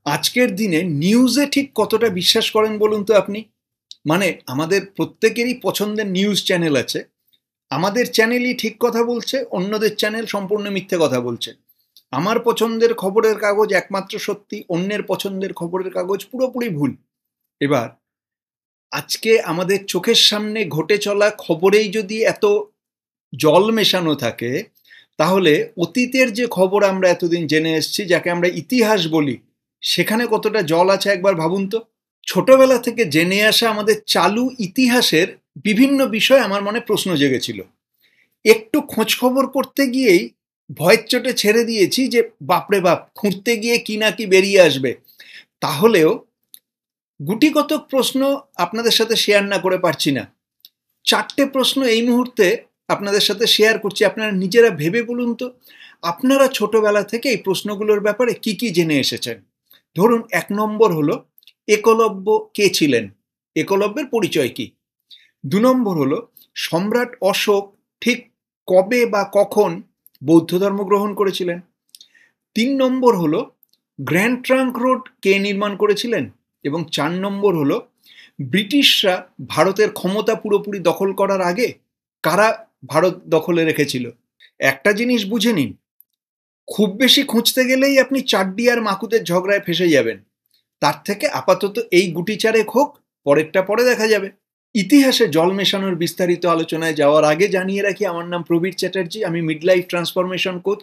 আজকের দিনে নিউজে ঠিক কতটা বিশ্বাস করেন বলুন তো আপনি? মানে আমাদের প্রত্যেকেরই পছন্দের নিউজ চ্যানেল আছে। আমাদের চ্যানেলই ঠিক কথা বলছে, অন্যদের চ্যানেল সম্পূর্ণ মিথ্যে কথা বলছে। আমার পছন্দের খবরের কাগজ একমাত্র সত্যি, অন্যের পছন্দের খবরের কাগজ পুরোপুরি ভুল। এবার আজকে আমাদের চোখের সামনে ঘটে চলা খবরেই যদি এত জল মেশানো থাকে, তাহলে অতীতের যে খবর আমরা এতদিন জেনে এসেছি, যাকে আমরা ইতিহাস বলি, সেখানে কতটা জল আছে একবার ভাবুন তো। ছোটবেলা থেকে জেনে আসা আমাদের চালু ইতিহাসের বিভিন্ন বিষয় আমার মনে প্রশ্ন জেগেছিল। একটু খোঁজ খবর করতে গিয়েই ভয়ের চোটে ছেড়ে দিয়েছি যে বাপরে বাপ, খুঁড়তে গিয়ে কি না কি বেরিয়ে আসবে। তাহলেও গুটিকতক প্রশ্ন আপনাদের সাথে শেয়ার না করে পারছি না। 4টে প্রশ্ন এই মুহূর্তে আপনাদের সাথে শেয়ার করছি, আপনারা নিজেরা ভেবে বলুন তো, আপনারা ছোটবেলা থেকে এই প্রশ্নগুলোর ব্যাপারে কি কি জেনে এসেছেন। ধরুন 1 নম্বর হলো একলব্য কে ছিলেন, একলব্যের পরিচয় কি। 2 নম্বর হলো সম্রাট অশোক ঠিক কবে বা কখন বৌদ্ধ ধর্ম গ্রহণ করেছিলেন। 3 নম্বর হলো গ্র্যান্ড ট্রাঙ্ক রোড কে নির্মাণ করেছিলেন। এবং 4 নম্বর হলো ব্রিটিশরা ভারতের ক্ষমতা পুরোপুরি দখল করার আগে কারা ভারত দখলে রেখেছিল। একটা জিনিস বুঝে নিন, খুব বেশি খুঁজতে গেলেই আপনি চাড্ডি আর মাকুদের ঝগড়ায় ফেসে যাবেন। তার থেকে আপাতত এই গুটি চারেক হোক, পরেরটা পরে দেখা যাবে। ইতিহাসে জল মেশানোর বিস্তারিত আলোচনায় যাওয়ার আগে জানিয়ে রাখি, আমার নাম প্রবীর চ্যাটার্জি, আমি মিড লাইফ ট্রান্সফরমেশন কোচ।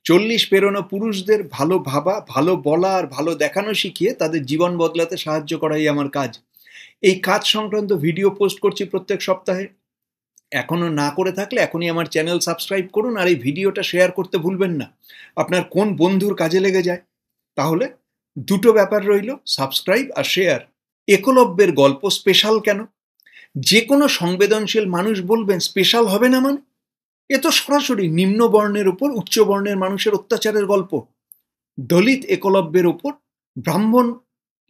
40 পেরোনো পুরুষদের ভালো ভাবা, ভালো বলা আর ভালো দেখানো শিখিয়ে তাদের জীবন বদলাতে সাহায্য করাই আমার কাজ। এই কাজ সংক্রান্ত ভিডিও পোস্ট করছি প্রত্যেক সপ্তাহে। এখনো না করে থাকলে এখনই আমার চ্যানেল সাবস্ক্রাইব করুন, আর এই ভিডিওটা শেয়ার করতে ভুলবেন না। আপনার কোন বন্ধুর কাজে লেগে যায়। তাহলে দুটো ব্যাপার রইল, সাবস্ক্রাইব আর শেয়ার। একলব্যের গল্প স্পেশাল কেন? যে কোনো সংবেদনশীল মানুষ বলবেন স্পেশাল হবে না মানে? এ তো সরাসরি নিম্ন বর্ণের উপর উচ্চ বর্ণের মানুষের অত্যাচারের গল্প। দলিত একলব্যের ওপর ব্রাহ্মণ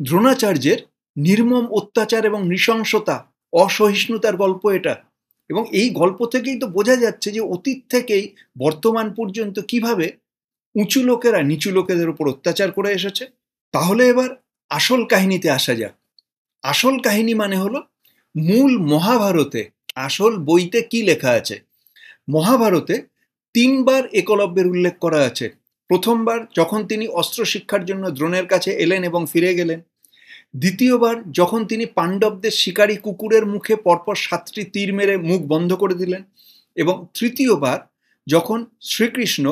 দ্রোণাচার্যের নির্মম অত্যাচার এবং নৃশংসতা, অসহিষ্ণুতার গল্প এটা। এবং এই গল্প থেকেই তো বোঝা যাচ্ছে যে অতীত থেকেই বর্তমান পর্যন্ত কিভাবে উঁচু লোকেরা নিচু লোকেদের উপর অত্যাচার করে এসেছে। তাহলে এবার আসল কাহিনীতে আসা যাক। আসল কাহিনী মানে হলো মূল মহাভারতে, আসল বইতে কি লেখা আছে। মহাভারতে 3বার একলব্যের উল্লেখ করা আছে। প্রথমবার যখন তিনি অস্ত্র শিক্ষার জন্য দ্রোণের কাছে এলেন এবং ফিরে গেলেন। দ্বিতীয়বার যখন তিনি পাণ্ডবদের শিকারী কুকুরের মুখে পরপর 7টি তীর মেরে মুখ বন্ধ করে দিলেন। এবং তৃতীয়বার যখন শ্রীকৃষ্ণ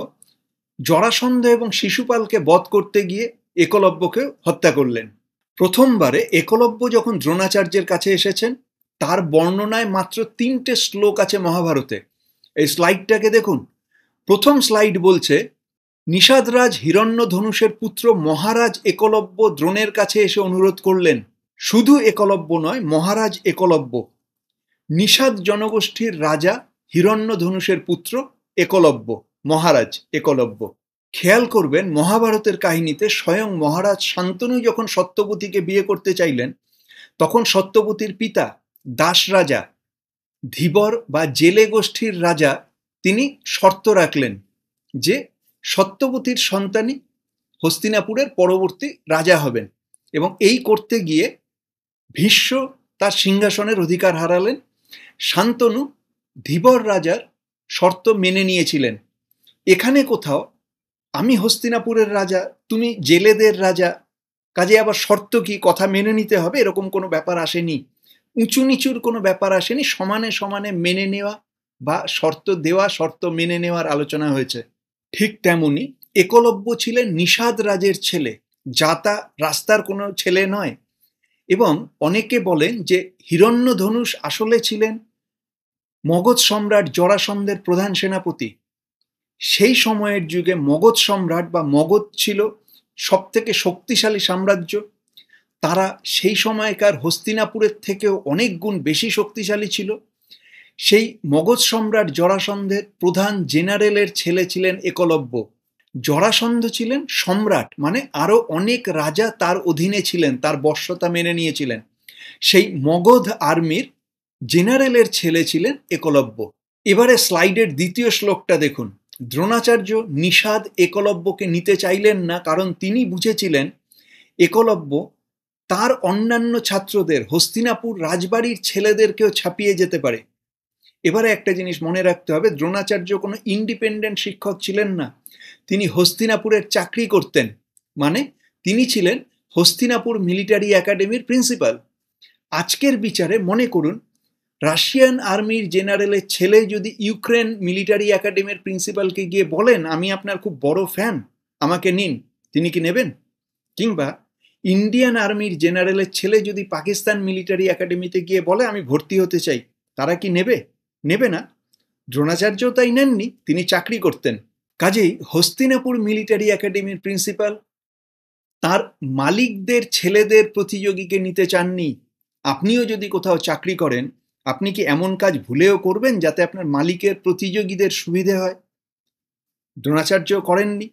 জরাসন্ধ এবং শিশুপালকে বধ করতে গিয়ে একলব্যকে হত্যা করলেন। প্রথমবারে একলব্য যখন দ্রোণাচার্যের কাছে এসেছেন, তার বর্ণনায় মাত্র 3টে শ্লোক আছে মহাভারতে। এই স্লাইডটাকে দেখুন। প্রথম স্লাইড বলছে, নিষাদরাজ হিরণ্যধনুষের পুত্র মহারাজ একলব্য দ্রোণের কাছে এসে অনুরোধ করলেন। শুধু একলব্য নয়, মহারাজ একলব্য, নিষাদ জনগোষ্ঠীর রাজা হিরণ্যধনুষের পুত্র একলব্য, মহারাজ একলব্য। খেয়াল করবেন মহাভারতের কাহিনীতে স্বয়ং মহারাজ শান্তনু যখন সত্যবতীকে বিয়ে করতে চাইলেন, তখন সত্যবতীর পিতা দাস রাজা ধীবর বা জেলে গোষ্ঠীর রাজা তিনি শর্ত রাখলেন যে সত্যবতীর সন্তানই হস্তিনাপুরের পরবর্তী রাজা হবেন। এবং এই করতে গিয়ে ভীষ্ম তার সিংহাসনের অধিকার হারালেন। শান্তনু ধীবর রাজার শর্ত মেনে নিয়েছিলেন। এখানে কোথাও আমি হস্তিনাপুরের রাজা, তুমি জেলেদের রাজা, কাজে আবার শর্ত কি, কথা মেনে নিতে হবে, এরকম কোনো ব্যাপার আসেনি। উঁচু নিচুর কোনো ব্যাপার আসেনি, সমানে সমানে মেনে নেওয়া বা শর্ত দেওয়া, শর্ত মেনে নেওয়ার আলোচনা হয়েছে। ঠিক তেমনি একলব্য ছিলেন নিষাদ রাজের ছেলে, যাতা রাস্তার কোনো ছেলে নয়। এবং অনেকে বলেন যে হিরণ্যধনুষ আসলে ছিলেন মগধ সম্রাট জরাসন্ধের প্রধান সেনাপতি। সেই সময়ের যুগে মগধ সম্রাট বা মগধ ছিল সবথেকে শক্তিশালী সাম্রাজ্য। তারা সেই সময়কার হস্তিনাপুরের থেকেও অনেক গুণ বেশি শক্তিশালী ছিল। সেই মগধ সম্রাট জরাসন্ধের প্রধান জেনারেলের ছেলে ছিলেন একলব্য। জরাসন্ধ ছিলেন সম্রাট, মানে আরো অনেক রাজা তার অধীনে ছিলেন, তার বশ্যতা মেনে নিয়েছিলেন। সেই মগধ আর্মির জেনারেলের ছেলে ছিলেন একলব্য। এবারে স্লাইডের দ্বিতীয় শ্লোকটা দেখুন। দ্রোণাচার্য নিষাদ একলব্যকে নিতে চাইলেন না, কারণ তিনি বুঝেছিলেন একলব্য তার অন্যান্য ছাত্রদের, হস্তিনাপুর রাজবাড়ির ছেলেদেরকেও ছাপিয়ে যেতে পারে। এবারে একটা জিনিস মনে রাখতে হবে, দ্রোণাচার্য কোনো ইন্ডিপেন্ডেন্ট শিক্ষক ছিলেন না, তিনি হস্তিনাপুরের চাকরি করতেন, মানে তিনি ছিলেন হস্তিনাপুর মিলিটারি একাডেমির প্রিন্সিপাল। আজকের বিচারে মনে করুন রাশিয়ান আর্মির জেনারেলের ছেলে যদি ইউক্রেন মিলিটারি একাডেমির প্রিন্সিপালকে গিয়ে বলেন আমি আপনার খুব বড় ফ্যান, আমাকে নিন, তিনি কি নেবেন? কিংবা ইন্ডিয়ান আর্মির জেনারেলের ছেলে যদি পাকিস্তান মিলিটারি একাডেমিতে গিয়ে বলে আমি ভর্তি হতে চাই, তারা কি নেবে? নেবে না। দ্রোণাচার্যও তাই নেননি, তিনি চাকরি করতেন। কাজেই হস্তিনাপুর মিলিটারি একাডেমির প্রিন্সিপাল তার মালিকদের ছেলেদের প্রতিযোগীকে নিতে চাননি। আপনিও যদি কোথাও চাকরি করেন, আপনি কি এমন কাজ ভুলেও করবেন যাতে আপনার মালিকের প্রতিযোগীদের সুবিধে হয়? দ্রোণাচার্য করেননি।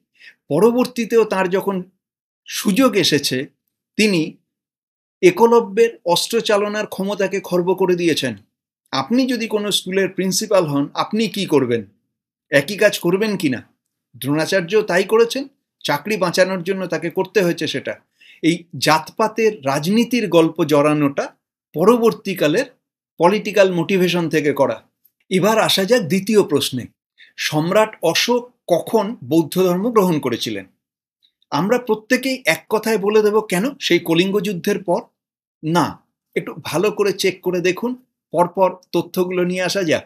পরবর্তীতেও তার যখন সুযোগ এসেছে, তিনি একলব্যের অস্ত্র চালনার ক্ষমতাকে খর্ব করে দিয়েছেন। আপনি যদি কোনো স্কুলের প্রিন্সিপাল হন, আপনি কি করবেন? একই কাজ করবেন কিনা? দ্রোণাচার্য তাই করেছেন, চাকরি বাঁচানোর জন্য তাকে করতে হয়েছে সেটা। এই জাতপাতের রাজনীতির গল্প জড়ানোটা পরবর্তীকালের পলিটিক্যাল মোটিভেশন থেকে করা। এবার আসা যাক দ্বিতীয় প্রশ্নে, সম্রাট অশোক কখন বৌদ্ধ ধর্ম গ্রহণ করেছিলেন? আমরা প্রত্যেকেই এক কথায় বলে দেব কেন, সেই কলিঙ্গ যুদ্ধের পর? না, একটু ভালো করে চেক করে দেখুন, পরপর তথ্যগুলো নিয়ে আসা যাক।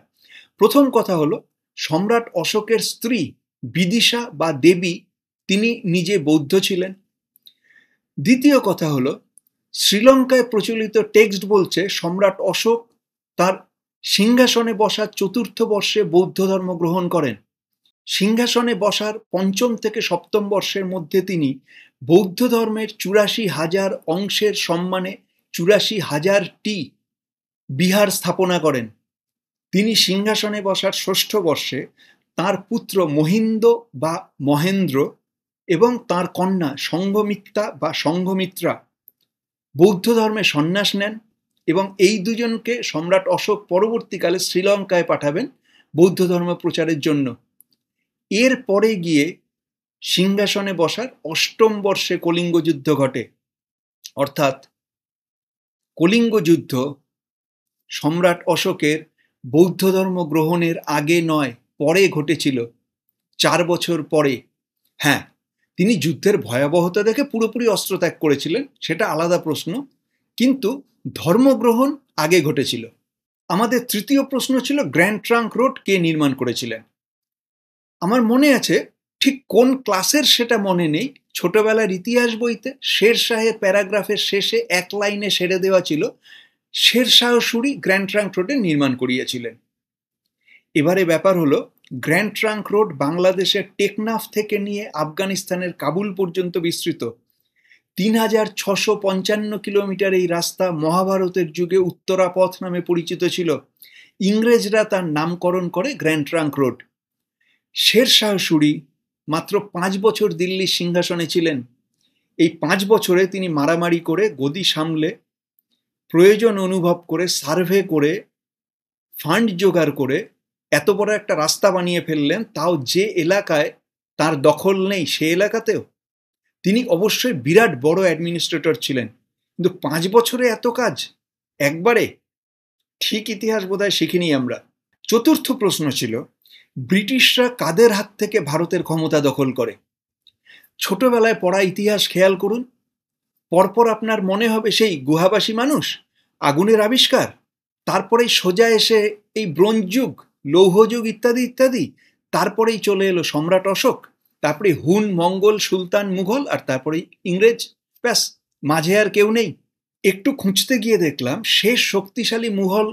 প্রথম কথা হলো, সম্রাট অশোকের স্ত্রী বিদিশা বা দেবী, তিনি নিজে বৌদ্ধ ছিলেন। দ্বিতীয় কথা হলো, শ্রীলঙ্কায় প্রচলিত টেক্সট বলছে সম্রাট অশোক তার সিংহাসনে বসার ৪র্থ বর্ষে বৌদ্ধ ধর্ম গ্রহণ করেন। সিংহাসনে বসার ৫ম থেকে ৭ম বর্ষের মধ্যে তিনি বৌদ্ধ ধর্মের ৮৪,০০০ অংশের সম্মানে ৮৪,০০০টি বিহার স্থাপনা করেন। তিনি সিংহাসনে বসার ৬ষ্ঠ বর্ষে তাঁর পুত্র মহিন্দ বা মহেন্দ্র এবং তাঁর কন্যা সংঘমিত্রা বা সংঘমিত্রা বৌদ্ধ ধর্মে সন্ন্যাস নেন এবং এই দুজনকে সম্রাট অশোক পরবর্তীকালে শ্রীলঙ্কায় পাঠাবেন বৌদ্ধ ধর্ম প্রচারের জন্য। এর পরে গিয়ে সিংহাসনে বসার ৮ম বর্ষে কলিঙ্গ যুদ্ধ ঘটে। অর্থাৎ কলিঙ্গ যুদ্ধ সম্রাট অশোকের বৌদ্ধ ধর্ম গ্রহণের আগে নয়, পরে ঘটেছিল, ৪ বছর পরে। হ্যাঁ, তিনি যুদ্ধের ভয়াবহতা দেখে পুরোপুরি অস্ত্রত্যাগ করেছিলেন, সেটা আলাদা প্রশ্ন, কিন্তু ধর্মগ্রহণ আগে ঘটেছিল। আমাদের তৃতীয় প্রশ্ন ছিল গ্র্যান্ড ট্রাঙ্ক রোড কে নির্মাণ করেছিলেন? আমার মনে আছে, ঠিক কোন ক্লাসের সেটা মনে নেই, ছোটবেলার ইতিহাস বইতে শেরশাহের প্যারাগ্রাফের শেষে এক লাইনে সেরে দেওয়া ছিল শেরশাহ সুরি গ্র্যান্ড ট্রাঙ্ক রোডের নির্মাণ করিয়েছিলেন। এবারে ব্যাপার হলো, গ্র্যান্ড ট্রাঙ্ক রোড বাংলাদেশের টেকনাফ থেকে নিয়ে আফগানিস্তানের কাবুল পর্যন্ত বিস্তৃত। ৩,৬৫৫ কিলোমিটার এই রাস্তা মহাভারতের যুগে উত্তরা পথ নামে পরিচিত ছিল। ইংরেজরা তার নামকরণ করে গ্র্যান্ড ট্রাঙ্ক রোড। শেরশাহ সুরি মাত্র ৫ বছর দিল্লির সিংহাসনে ছিলেন। এই ৫ বছরে তিনি মারামারি করে, গদি সামলে, প্রয়োজন অনুভব করে, সার্ভে করে, ফান্ড জোগাড় করে এত বড় একটা রাস্তা বানিয়ে ফেললেন, তাও যে এলাকায় তার দখল নেই সে এলাকাতেও। তিনি অবশ্যই বিরাট বড় অ্যাডমিনিস্ট্রেটর ছিলেন, কিন্তু ৫ বছরে এত কাজ একবারে, ঠিক ইতিহাস বোধহয় শিখিনি আমরা। চতুর্থ প্রশ্ন ছিল, ব্রিটিশরা কাদের হাত থেকে ভারতের ক্ষমতা দখল করে? ছোটবেলায় পড়া ইতিহাস খেয়াল করুন, পরপর আপনার মনে হবে সেই গুহাবাসী মানুষ, আগুনের আবিষ্কার, তারপরেই সোজা এসে এই ব্রোঞ্জ যুগ, লৌহ যুগ ইত্যাদি ইত্যাদি, তারপরেই চলে এলো সম্রাট অশোক, তারপরে হুন, মঙ্গল, সুলতান, মুঘল, আর তারপরে ইংরেজ, ব্যাস, মাঝে আর কেউ নেই। একটু খুঁজতে গিয়ে দেখলাম শেষ শক্তিশালী মুঘল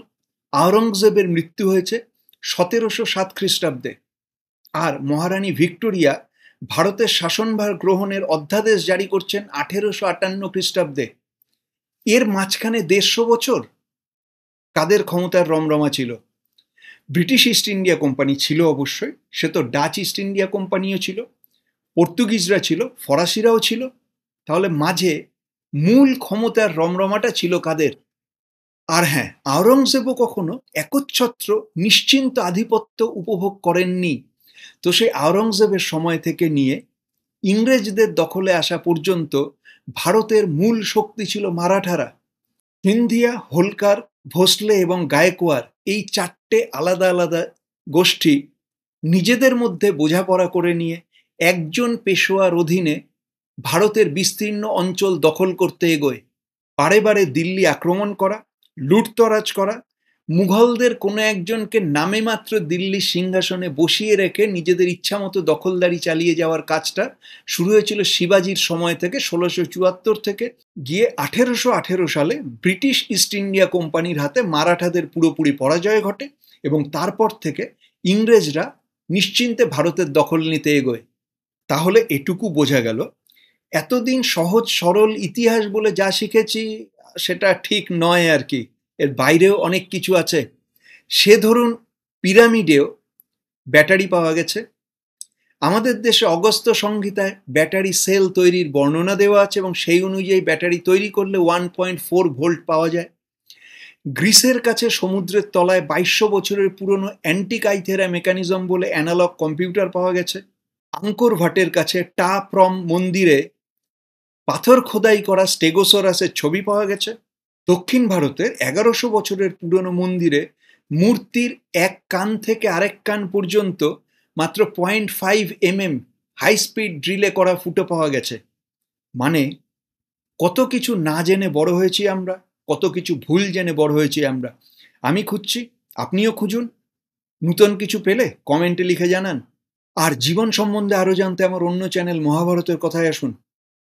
আওরঙ্গজেবের মৃত্যু হয়েছে ১৭০৭ খ্রিস্টাব্দে, আর মহারানী ভিক্টোরিয়া ভারতের শাসনভার গ্রহণের অধ্যাদেশ জারি করছেন ১৮৫৮ খ্রিস্টাব্দে। এর মাঝখানে ১৫০ বছর কাদের ক্ষমতার রমরমা ছিল? ব্রিটিশ ইস্ট ইন্ডিয়া কোম্পানি ছিল অবশ্যই, সে তো ডাচ ইস্ট ইন্ডিয়া কোম্পানিও ছিল, পর্তুগিজরা ছিল, ফরাসিরাও ছিল, তাহলে মাঝে মূল ক্ষমতার রমরমাটা ছিল কাদের? আর হ্যাঁ, আওরঙ্গজেবও কখনো একচ্ছত্র নিশ্চিন্ত আধিপত্য উপভোগ করেননি। তো সেই আওরঙ্গজেবের সময় থেকে নিয়ে ইংরেজদের দখলে আসা পর্যন্ত ভারতের মূল শক্তি ছিল মারাঠারা। সিন্ধিয়া, হোলকার, ভোসলে এবং গায়কোয়াড় এই চারটে আলাদা আলাদা গোষ্ঠী নিজেদের মধ্যে বোঝাপড়া করে নিয়ে একজন পেশোয়ার অধীনে ভারতের বিস্তীর্ণ অঞ্চল দখল করতে এগোয়। বারে বারে দিল্লি আক্রমণ করা, লুটতরাজ করা, মুঘলদের কোনো একজনকে নামে মাত্র দিল্লির সিংহাসনে বসিয়ে রেখে নিজেদের ইচ্ছামতো দখলদারি চালিয়ে যাওয়ার কাজটা শুরু হয়েছিল শিবাজির সময় থেকে 1674 থেকে, গিয়ে 1818 সালে ব্রিটিশ ইস্ট ইন্ডিয়া কোম্পানির হাতে মারাঠাদের পুরোপুরি পরাজয় ঘটে এবং তারপর থেকে ইংরেজরা নিশ্চিন্তে ভারতের দখল নিতে এগোয়। তাহলে এটুকু বোঝা গেল, এতদিন সহজ সরল ইতিহাস বলে যা শিখেছি সেটা ঠিক নয় আর কি, এর বাইরেও অনেক কিছু আছে। সে ধরুন পিরামিডেও ব্যাটারি পাওয়া গেছে। আমাদের দেশে অগস্ত্য সংহিতায় ব্যাটারি সেল তৈরির বর্ণনা দেওয়া আছে এবং সেই অনুযায়ী ব্যাটারি তৈরি করলে 1.4 ভোল্ট পাওয়া যায়। গ্রিসের কাছে সমুদ্রের তলায় 2200 বছরের পুরনো অ্যান্টিকাইথেরা মেকানিজম বলে অ্যানালগ কম্পিউটার পাওয়া গেছে। আঙ্কর ভাটের কাছে টা প্রম মন্দিরে পাথর খোদাই করা স্টেগোসরাসের ছবি পাওয়া গেছে। দক্ষিণ ভারতের 1100 বছরের পুরনো মন্দিরে মূর্তির এক কান থেকে আরেক কান পর্যন্ত মাত্র 0.5 mm হাই স্পিড ড্রিলে করা ফুটো পাওয়া গেছে। মানে কত কিছু না জেনে বড় হয়েছি আমরা, কত কিছু ভুল জেনে বড় হয়েছি আমরা। আমি খুঁজছি, আপনিও খুঁজুন। নূতন কিছু পেলে কমেন্টে লিখে জানান। আর জীবন সম্বন্ধে আরও জানতে আমার অন্য চ্যানেল মহাভারতের কথায় আসুন।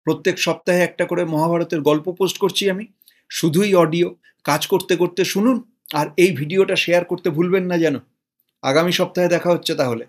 প্রত্যেক সপ্তাহে একটা করে মহাভারতের গল্প পোস্ট করছি আমি, শুধুই অডিও। কাজ করতে করতে শুনুন আর এই ভিডিওটা শেয়ার করতে ভুলবেন না যেন। আগামী সপ্তাহে দেখা হচ্ছে তাহলে।